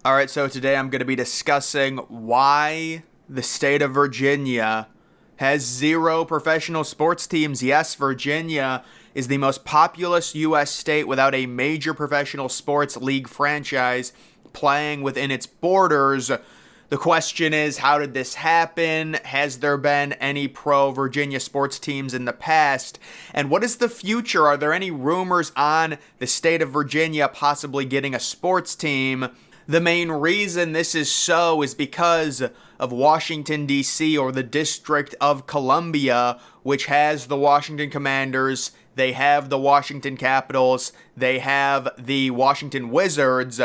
All right, so today I'm going to be discussing why the state of Virginia has zero professional sports teams. Yes, Virginia is the most populous U.S. state without a major professional sports league franchise playing within its borders. The question is, how did this happen? Has there been any pro-Virginia sports teams in the past? And what is the future? Are there any rumors on the state of Virginia possibly getting a sports team? The main reason this is so is because of Washington, D.C., or the District of Columbia, which has the Washington Commanders, they have the Washington Capitals, they have the Washington Wizards,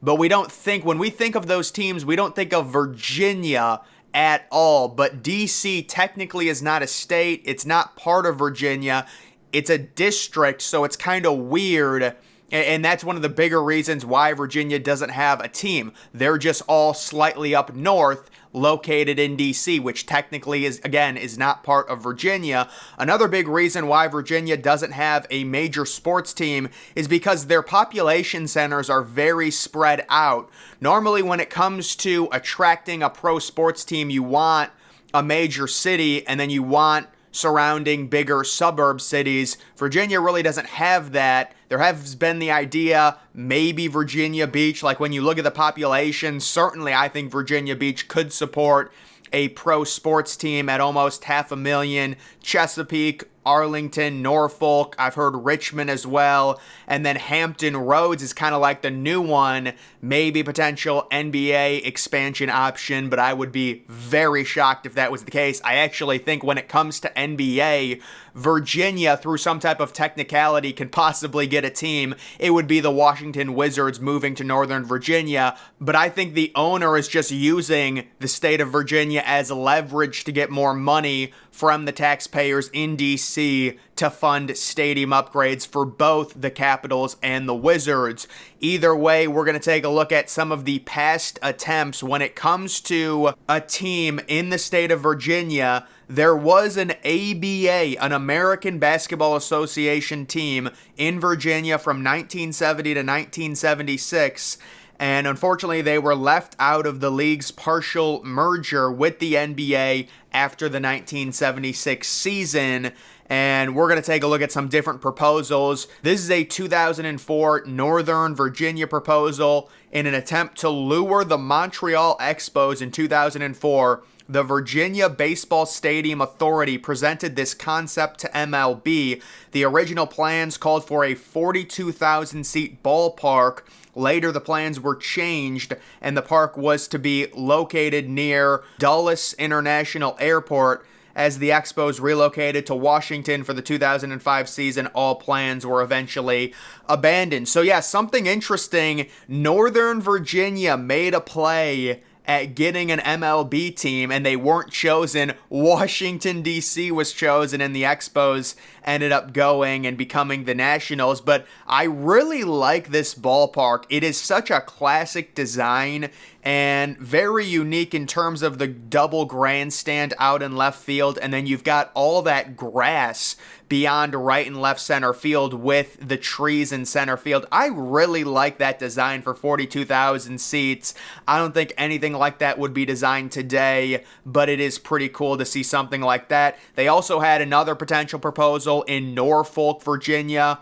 but when we think of those teams, we don't think of Virginia at all. But D.C. technically is not a state, it's not part of Virginia, it's a district, so it's kind of weird. And that's one of the bigger reasons why Virginia doesn't have a team. They're just all slightly up north, located in D.C., which technically is not part of Virginia. Another big reason why Virginia doesn't have a major sports team is because their population centers are very spread out. Normally, when it comes to attracting a pro sports team, you want a major city, and then you want surrounding bigger suburb cities. Virginia really doesn't have that. There has been the idea, maybe Virginia Beach, like when you look at the population, certainly I think Virginia Beach could support a pro sports team at almost 500,000. Chesapeake, Arlington, Norfolk, I've heard Richmond as well, and then Hampton Roads is kind of like the new one, maybe potential NBA expansion option, but I would be very shocked if that was the case. I actually think when it comes to NBA, Virginia, through some type of technicality, can possibly get a team. It would be the Washington Wizards moving to Northern Virginia, but I think the owner is just using the state of Virginia as leverage to get more money from the taxpayers in D.C. to fund stadium upgrades for both the Capitals and the Wizards. Either way, we're going to take a look at some of the past attempts when it comes to a team in the state of Virginia. There was an ABA, an American Basketball Association team in Virginia from 1970 to 1976. And unfortunately, they were left out of the league's partial merger with the NBA after the 1976 season. And we're going to take a look at some different proposals. This is a 2004 Northern Virginia proposal in an attempt to lure the Montreal Expos in 2004. The Virginia Baseball Stadium Authority presented this concept to MLB. The original plans called for a 42,000-seat ballpark. Later, the plans were changed, and the park was to be located near Dulles International Airport. As the Expos relocated to Washington for the 2005 season, all plans were eventually abandoned. So yeah, something interesting. Northern Virginia made a play at getting an MLB team, and they weren't chosen. Washington, D.C. was chosen, and the Expos ended up going and becoming the Nationals. But I really like this ballpark. It is such a classic design and very unique in terms of the double grandstand out in left field, and then you've got all that grass beyond right and left center field with the trees in center field. I really like that design for 42,000 seats. I don't think anything like that would be designed today, but it is pretty cool to see something like that. They also had another potential proposal in Norfolk, Virginia.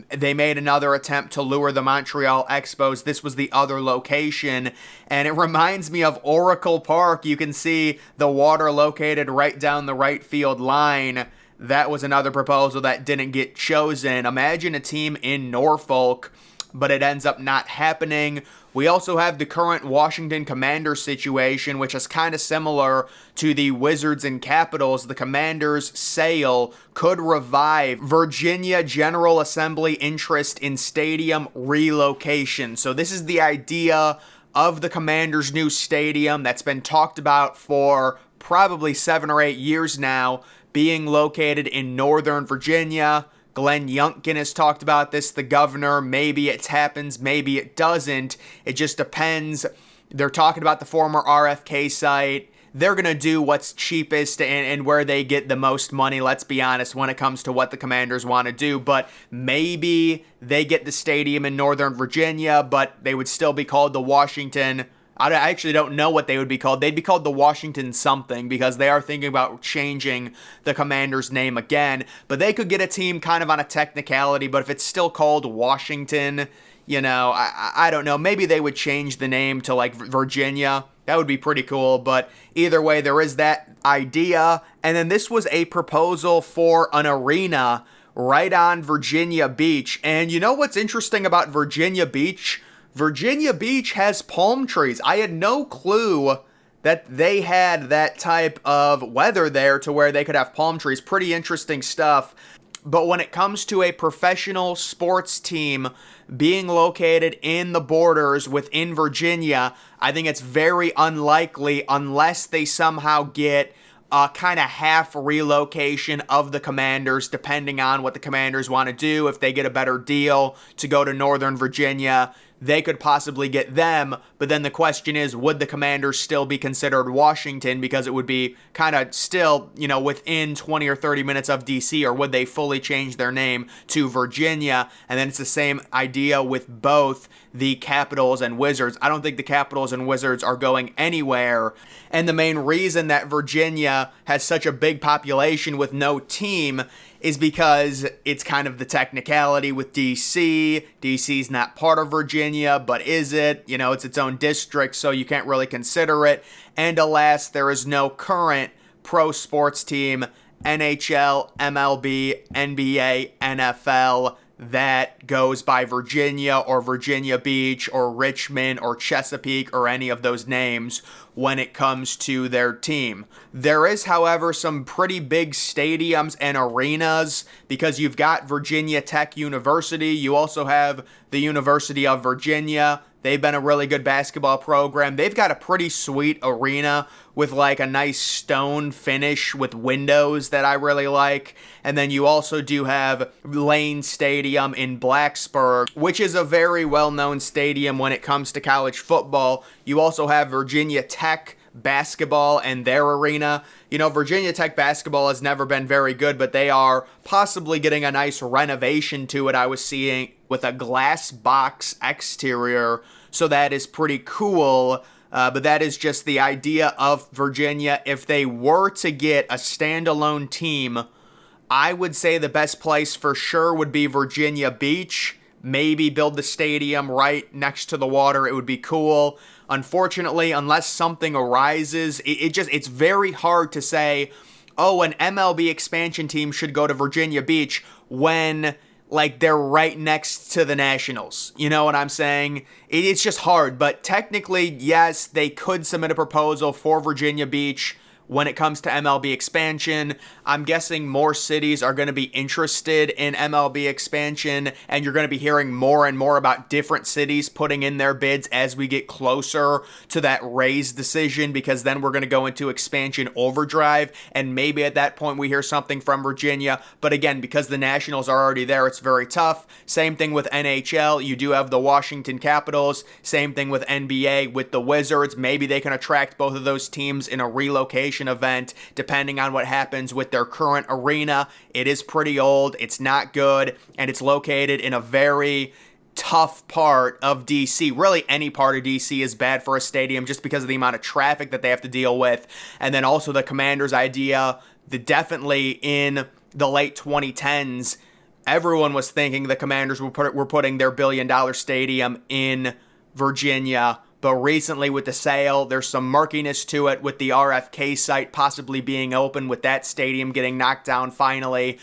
They made another attempt to lure the Montreal Expos. This was the other location, and it reminds me of Oracle Park. You can see the water located right down the right field line. That was another proposal that didn't get chosen. Imagine a team in Norfolk, but it ends up not happening. We also have the current Washington Commanders situation, which is kind of similar to the Wizards and Capitals. The Commanders' sale could revive Virginia General Assembly interest in stadium relocation. So this is the idea of the Commanders' new stadium that's been talked about for probably 7 or 8 years now, being located in Northern Virginia. Glenn Youngkin has talked about this, the governor. Maybe it happens, maybe it doesn't. It just depends. They're talking about the former RFK site. they're going to do what's cheapest and where they get the most money, let's be honest, when it comes to what the Commanders want to do. But maybe they get the stadium in Northern Virginia, but they would still be called the Washington. I actually don't know what they would be called. They'd be called the Washington something because they are thinking about changing the Commanders' name again. But they could get a team kind of on a technicality, but if it's still called Washington, I don't know. Maybe they would change the name to like Virginia. That would be pretty cool. But either way, there is that idea. And then this was a proposal for an arena right on Virginia Beach. And you know what's interesting about Virginia Beach? Virginia Beach has palm trees. I had no clue that they had that type of weather there to where they could have palm trees. Pretty interesting stuff. But when it comes to a professional sports team being located in the borders within Virginia, I think it's very unlikely unless they somehow get a kind of half relocation of the Commanders, depending on what the Commanders want to do. If they get a better deal to go to Northern Virginia, they could possibly get them. But then the question is, would the Commanders still be considered Washington because it would be kind of still, within 20 or 30 minutes of DC, or would they fully change their name to Virginia? And then it's the same idea with both the Capitals and Wizards. I don't think the Capitals and Wizards are going anywhere. And the main reason that Virginia has such a big population with no team is because it's kind of the technicality with DC. DC's not part of Virginia, but is it? It's its own district, so you can't really consider it. And alas, there is no current pro sports team, NHL, MLB, NBA, NFL, that goes by Virginia or Virginia Beach or Richmond or Chesapeake or any of those names when it comes to their team. There is, however, some pretty big stadiums and arenas because you've got Virginia Tech University. You also have the University of Virginia. They've been a really good basketball program. They've got a pretty sweet arena with like a nice stone finish with windows that I really like. And then you also do have Lane Stadium in Blacksburg, which is a very well-known stadium when it comes to college football. You also have Virginia Tech basketball and their arena. Virginia Tech basketball has never been very good, but they are possibly getting a nice renovation to it, I was seeing, with a glass box exterior. So that is pretty cool. But that is just the idea of Virginia. If they were to get a standalone team, I would say the best place for sure would be Virginia Beach. Maybe build the stadium right next to the water. It would be cool. Unfortunately, unless something arises, it's very hard to say, oh, an MLB expansion team should go to Virginia Beach when they're right next to the Nationals. You know what I'm saying? It's just hard. But technically, yes, they could submit a proposal for Virginia Beach when it comes to MLB expansion. I'm guessing more cities are going to be interested in MLB expansion, and you're going to be hearing more and more about different cities putting in their bids as we get closer to that Rays decision, because then we're going to go into expansion overdrive, and maybe at that point we hear something from Virginia. But again, because the Nationals are already there, it's very tough. Same thing with NHL. You do have the Washington Capitals. Same thing with NBA with the Wizards. Maybe they can attract both of those teams in a relocation event, depending on what happens with their current arena. It is pretty old, it's not good, and it's located in a very tough part of DC. Really, any part of DC is bad for a stadium just because of the amount of traffic that they have to deal with. And then also the Commanders' idea, definitely in the late 2010s, everyone was thinking the Commanders were putting their billion-dollar stadium in Virginia. But recently with the sale, there's some murkiness to it with the RFK site possibly being open, with that stadium getting knocked down finally.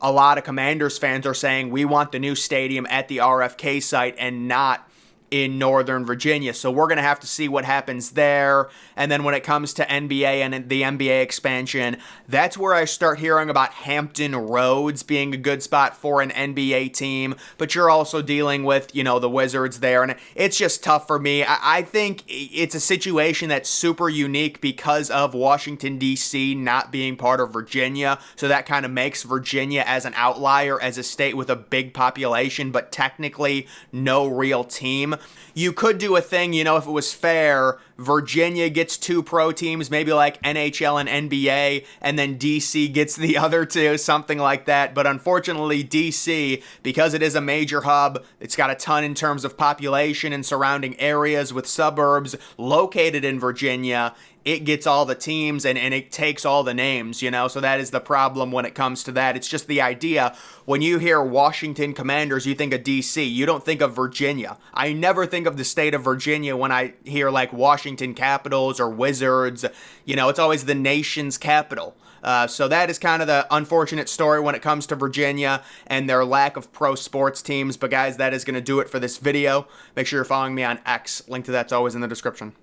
A lot of Commanders fans are saying we want the new stadium at the RFK site and not in Northern Virginia. So we're going to have to see what happens there. And then when it comes to NBA and the NBA expansion, that's where I start hearing about Hampton Roads being a good spot for an NBA team. But you're also dealing with, the Wizards there. And it's just tough for me. I think it's a situation that's super unique because of Washington, D.C. not being part of Virginia. So that kind of makes Virginia as an outlier, as a state with a big population, but technically no real team. team. You could do a thing, if it was fair, Virginia gets 2 pro teams, maybe like NHL and NBA, and then DC gets the other 2, something like that. But unfortunately, DC, because it is a major hub, it's got a ton in terms of population and surrounding areas with suburbs located in Virginia. It gets all the teams and it takes all the names, so that is the problem when it comes to that. It's just the idea. When you hear Washington Commanders, you think of DC. You don't think of Virginia. I never think of the state of Virginia when I hear like Washington Capitals or Wizards. It's always the nation's capital. So that is kind of the unfortunate story when it comes to Virginia and their lack of pro sports teams. But guys, that is going to do it for this video. Make sure you're following me on X. Link to that's always in the description.